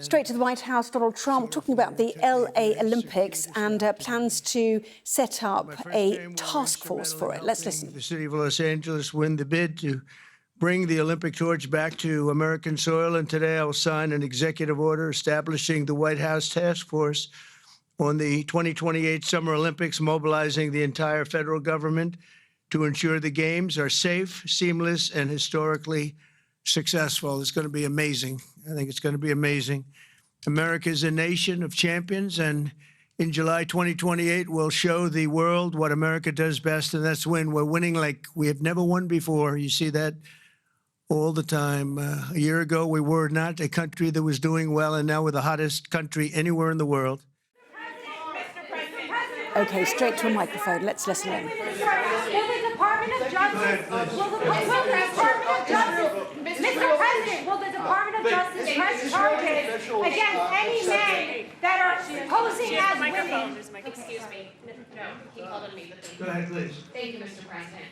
Straight to the White House, Donald Trump talking about the LA Olympics and plans to set up a task force for it. Let's listen. The city of Los Angeles win the bid to bring the Olympic torch back to American soil. And today I will sign an executive order establishing the White House task force on the 2028 Summer Olympics, mobilizing the entire federal government to ensure the games are safe, seamless, and historically successful. It's going to be amazing. I think it's going to be amazing. America is a nation of champions, and in July 2028, we'll show the world what America does best, and that's win. We're winning like we have never won before. You see that all the time. A year ago, we were not a country that was doing well, and now we're the hottest country anywhere in the world. OK, straight to a microphone. Let's listen in. Will the Department of Justice, Mr. President, will the Department of Justice press charges against any men that are posing as women? Excuse me. No, he called on me. Go ahead, please. Thank you, Mr. President.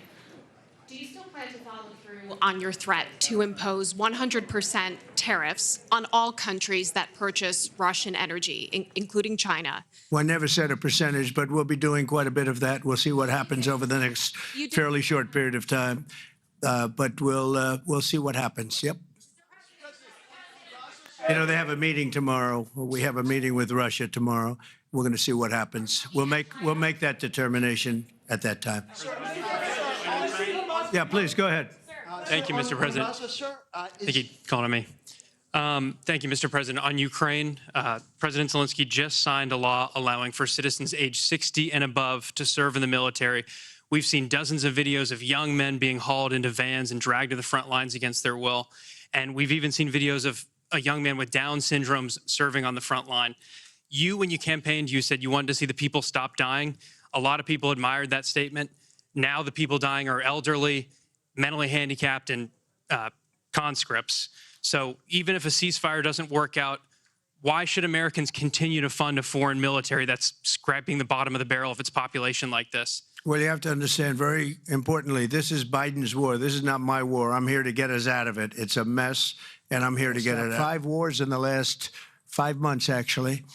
Do you still plan to follow through on your threat to impose 100% tariffs on all countries that purchase Russian energy, including China? Well, I never said a percentage, but we'll be doing quite a bit of that. We'll see what happens over the next fairly short period of time. But we'll see what happens. Yep. You know, they have a meeting tomorrow. We have a meeting with Russia tomorrow. We're going to see what happens. We'll make that determination at that time. Yeah, please go ahead. Thank you, Mr. President. I think he called on me. Thank you, Mr. President. On Ukraine, President Zelensky just signed a law allowing for citizens age 60 and above to serve in the military. We've seen dozens of videos of young men being hauled into vans and dragged to the front lines against their will. And we've even seen videos of a young man with Down syndrome serving on the front line. When you campaigned, you said you wanted to see the people stop dying. A lot of people admired that statement. Now the people dying are elderly, mentally handicapped, and conscripts. So even if a ceasefire doesn't work out, why should Americans continue to fund a foreign military that's scraping the bottom of the barrel of its population like this? Well, you have to understand, very importantly, this is Biden's war. This is not my war. I'm here to get us out of it. It's a mess, and I'm here to get it out. 5 wars in the last 5 months, actually.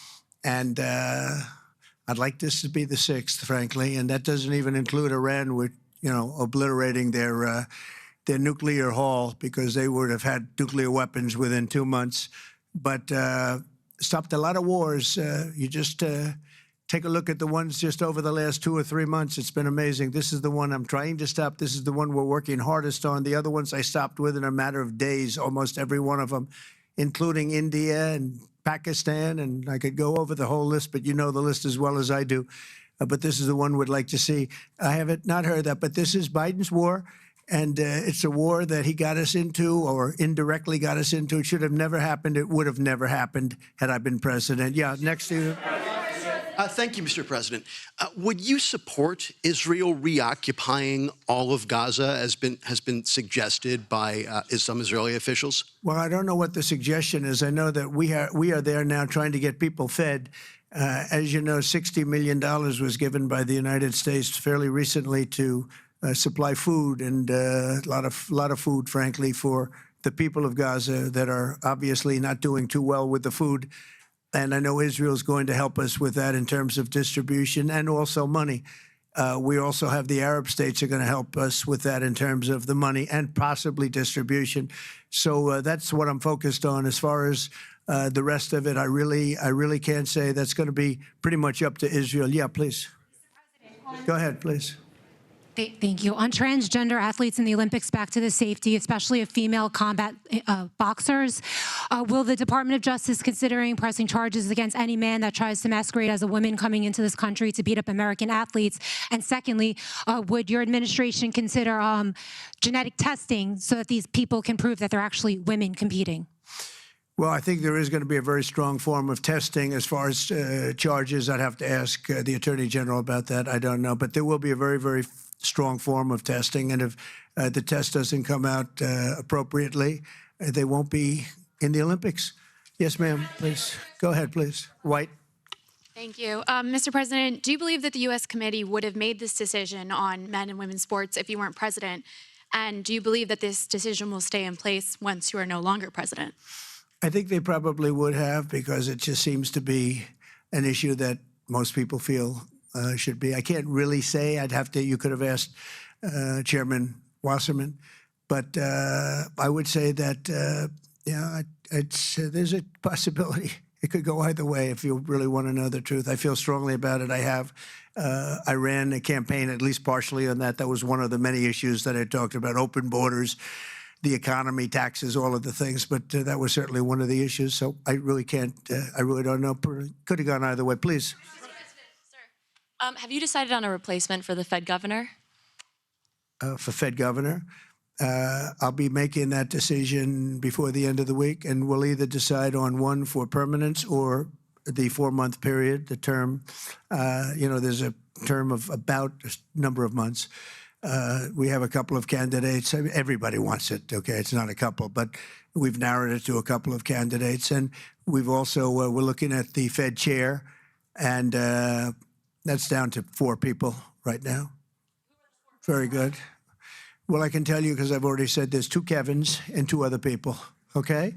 And I'd like this to be the 6th, frankly, and that doesn't even include Iran, with, obliterating their nuclear haul, because they would have had nuclear weapons within 2 months. But stopped a lot of wars. You just take a look at the ones just over the last 2 or 3 months. It's been amazing. This is the one I'm trying to stop. This is the one we're working hardest on. The other ones I stopped within a matter of days, almost every one of them, including India and Pakistan, and I could go over the whole list, but you know the list as well as I do. But this is the one we'd like to see. I haven't not heard that, but this is Biden's war, and it's a war that he got us into, or indirectly got us into. It should have never happened. It would have never happened had I been president. Yeah, next to you. Thank you, Mr. President. Would you support Israel reoccupying all of Gaza, as has been suggested by some Israeli officials? Well, I don't know what the suggestion is. I know that we are there now trying to get people fed. As you know, $60 million was given by the United States fairly recently to supply food, and a lot of food, frankly, for the people of Gaza that are obviously not doing too well with the food. And I know Israel is going to help us with that in terms of distribution and also money. We also have the Arab states are going to help us with that in terms of the money and possibly distribution. So that's what I'm focused on. As far as the rest of it, I really can't say. That's going to be pretty much up to Israel. Yeah, please. Go ahead, please. Thank you. On transgender athletes in the Olympics, back to the safety, especially of female combat boxers, will the Department of Justice considering pressing charges against any man that tries to masquerade as a woman coming into this country to beat up American athletes? And secondly, would your administration consider genetic testing so that these people can prove that they're actually women competing? Well, I think there is going to be a very strong form of testing. As far as charges, I'd have to ask the Attorney General about that. I don't know. But there will be a very, very strong form of testing. And if the test doesn't come out appropriately, they won't be in the Olympics. Yes, ma'am, please. Go ahead, please. White. Thank you. Mr. President, do you believe that the U.S. committee would have made this decision on men and women's sports if you weren't president? And do you believe that this decision will stay in place once you are no longer president? I think they probably would have, because it just seems to be an issue that most people feel should be. I can't really say. I'd have to. You could have asked Chairman Wasserman, but I would say that there's a possibility. It could go either way if you really want to know the truth. I feel strongly about it. I ran a campaign, at least partially, on that. That was one of the many issues that I talked about: open borders, the economy, taxes, all of the things. But that was certainly one of the issues. So I really can't. I really don't know. Could have gone either way. Please. Mr. President, sir, have you decided on a replacement for the Fed governor? For Fed governor, I'll be making that decision before the end of the week, and we'll either decide on one for permanence or the 4-month period, the term. There's a term of about a number of months. We have a couple of candidates. I mean, everybody wants it, okay? It's not a couple, but we've narrowed it to a couple of candidates. And we've also, we're looking at the Fed chair, and that's down to 4 people right now. Very good. Well, I can tell you, because I've already said there's 2 Kevins and 2 other people, okay?